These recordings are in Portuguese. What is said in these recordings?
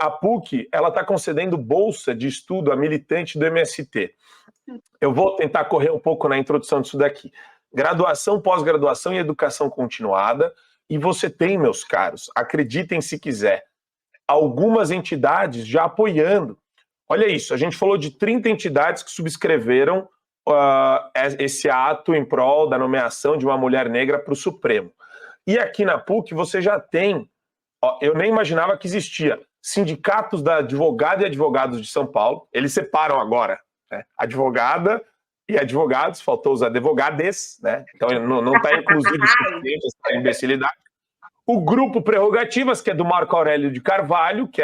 a PUC ela está concedendo bolsa de estudo a militante do MST. Eu vou tentar correr um pouco na introdução disso daqui. Graduação, pós-graduação e educação continuada. E você tem, meus caros, acreditem se quiser, algumas entidades já apoiando. Olha isso, a gente falou de 30 entidades que subscreveram esse ato em prol da nomeação de uma mulher negra para o Supremo. E aqui na PUC você já tem, eu nem imaginava que existia, sindicatos da advogada e advogados de São Paulo, eles separam agora, né? Advogada e advogados, faltou os advogades, né? Então não está inclusive essa imbecilidade. O grupo Prerrogativas, que é do Marco Aurélio de Carvalho, que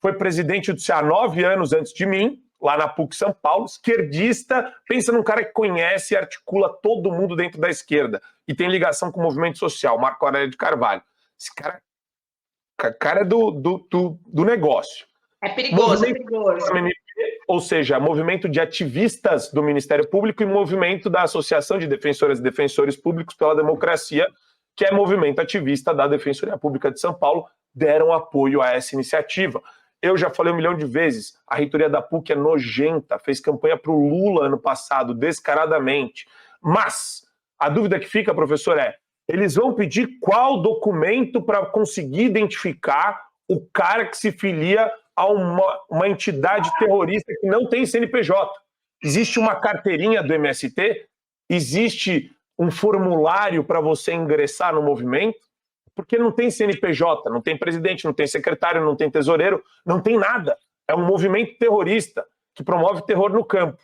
foi presidente do CA 9 anos antes de mim, lá na PUC São Paulo, esquerdista, pensa num cara que conhece e articula todo mundo dentro da esquerda e tem ligação com o movimento social, Marco Aurélio de Carvalho. Esse cara é do negócio. É perigoso, é perigoso. Ou seja, movimento de ativistas do Ministério Público e movimento da Associação de Defensoras e Defensores Públicos pela Democracia, que é movimento ativista da Defensoria Pública de São Paulo, deram apoio a essa iniciativa. Eu já falei 1 milhão de vezes, a reitoria da PUC é nojenta, fez campanha para o Lula ano passado, descaradamente. Mas a dúvida que fica, professor, eles vão pedir qual documento para conseguir identificar o cara que se filia a uma entidade terrorista que não tem CNPJ. Existe uma carteirinha do MST? Existe um formulário para você ingressar no movimento? Porque não tem CNPJ, não tem presidente, não tem secretário, não tem tesoureiro, não tem nada. É um movimento terrorista que promove terror no campo.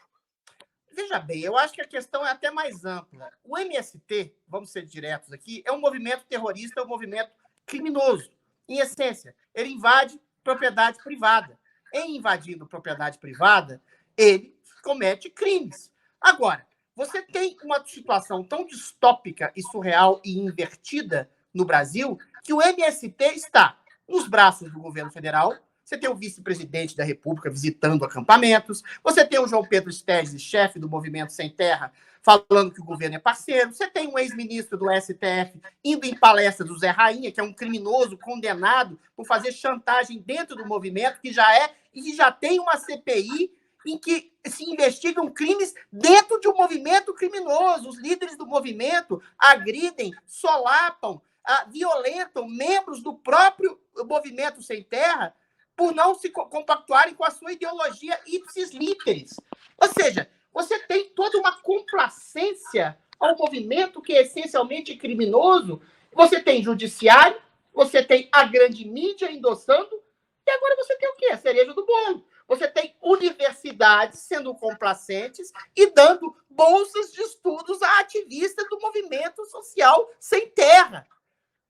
Veja bem, eu acho que a questão é até mais ampla. O MST, vamos ser diretos aqui, é um movimento terrorista, é um movimento criminoso. Em essência, ele invade propriedade privada. Em invadindo propriedade privada, ele comete crimes. Agora, você tem uma situação tão distópica e surreal e invertida no Brasil, que o MST está nos braços do governo federal. Você tem o vice-presidente da República visitando acampamentos, você tem o João Pedro Steggs, chefe do Movimento Sem Terra, falando que o governo é parceiro, você tem um ex-ministro do STF indo em palestra do Zé Rainha, que é um criminoso condenado por fazer chantagem dentro do movimento, que já tem uma CPI em que se investigam crimes dentro de um movimento criminoso. Os líderes do movimento agridem, solapam, violentam membros do próprio Movimento Sem Terra por não se compactuarem com a sua ideologia ipsis literis. Ou seja, você tem toda uma complacência ao movimento que é essencialmente criminoso. Você tem judiciário, você tem a grande mídia endossando, e agora você tem o quê? A cereja do bolo. Você tem universidades sendo complacentes e dando bolsas de estudos a ativistas do movimento social sem terra.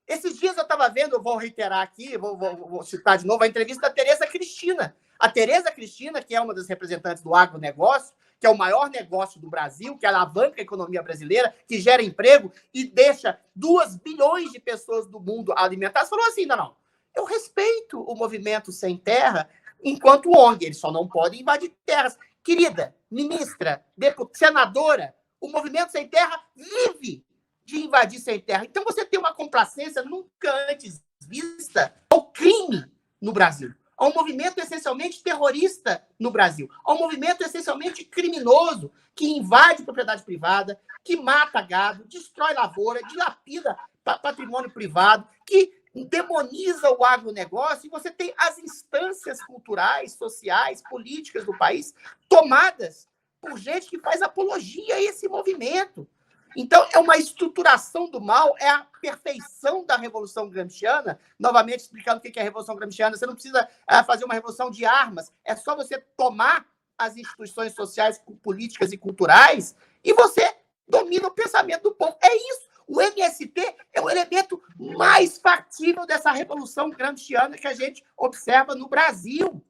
Esses dias eu estava vendo, eu vou reiterar aqui, vou citar de novo a entrevista da Tereza Cristina. A Tereza Cristina, que é uma das representantes do agronegócio, que é o maior negócio do Brasil, que alavanca a economia brasileira, que gera emprego e deixa 2 bilhões de pessoas do mundo alimentadas, falou assim, não, eu respeito o movimento sem terra enquanto ONG, eles só não podem invadir terras. Querida ministra, senadora, o movimento sem terra vive de invadir sem terra. Então você tem uma complacência nunca antes vista ao crime no Brasil, a um movimento essencialmente terrorista no Brasil, a um movimento essencialmente criminoso que invade propriedade privada, que mata gado, destrói lavoura, dilapida patrimônio privado, que demoniza o agronegócio, e você tem as instâncias culturais, sociais, políticas do país tomadas por gente que faz apologia a esse movimento. Então, é uma estruturação do mal, é a perfeição da Revolução Gramsciana. Novamente, explicando o que é a Revolução Gramsciana, você não precisa fazer uma revolução de armas, é só você tomar as instituições sociais, políticas e culturais e você domina o pensamento do povo. É isso. O MST é o elemento mais factível dessa Revolução Gramsciana que a gente observa no Brasil.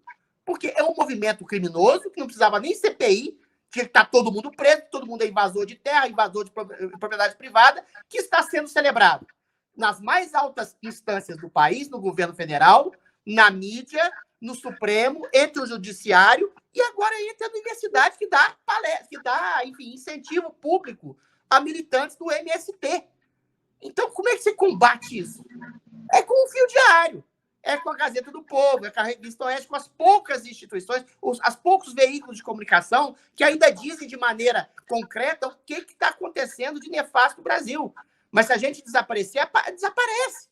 Porque é um movimento criminoso que não precisava nem CPI, que está todo mundo preso, todo mundo é invasor de terra, invasor de propriedade privada, que está sendo celebrado nas mais altas instâncias do país, no governo federal, na mídia, no Supremo, entre o judiciário, e agora entra a universidade que dá palestra, que dá, enfim, incentivo público a militantes do MST. Então, como é que se combate isso? É com um fio diário. é com a Gazeta do Povo, é com a Revista Oeste, com as poucas instituições, os poucos veículos de comunicação que ainda dizem de maneira concreta o que está acontecendo de nefasto no Brasil. Mas se a gente desaparecer, desaparece.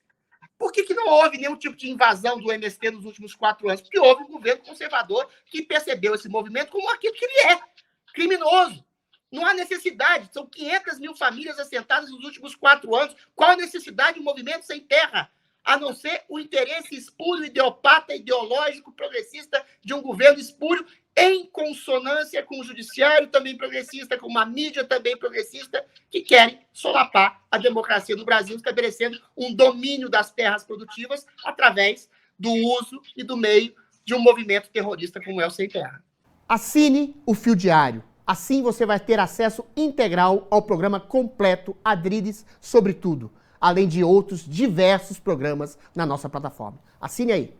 Por que não houve nenhum tipo de invasão do MST nos últimos 4 anos? Porque houve um governo conservador que percebeu esse movimento como aquilo que ele é, criminoso. Não há necessidade. São 500 mil famílias assentadas nos últimos 4 anos. Qual a necessidade de um movimento sem terra? A não ser o interesse espúrio, idiopata, ideológico, progressista de um governo espúrio em consonância com o judiciário também progressista, com uma mídia também progressista, que querem solapar a democracia no Brasil, estabelecendo um domínio das terras produtivas através do uso e do meio de um movimento terrorista como é o Sem Terra. Assine o Fio Diário. Assim você vai ter acesso integral ao programa completo Adriles sobre tudo, além de outros diversos programas na nossa plataforma. Assine aí.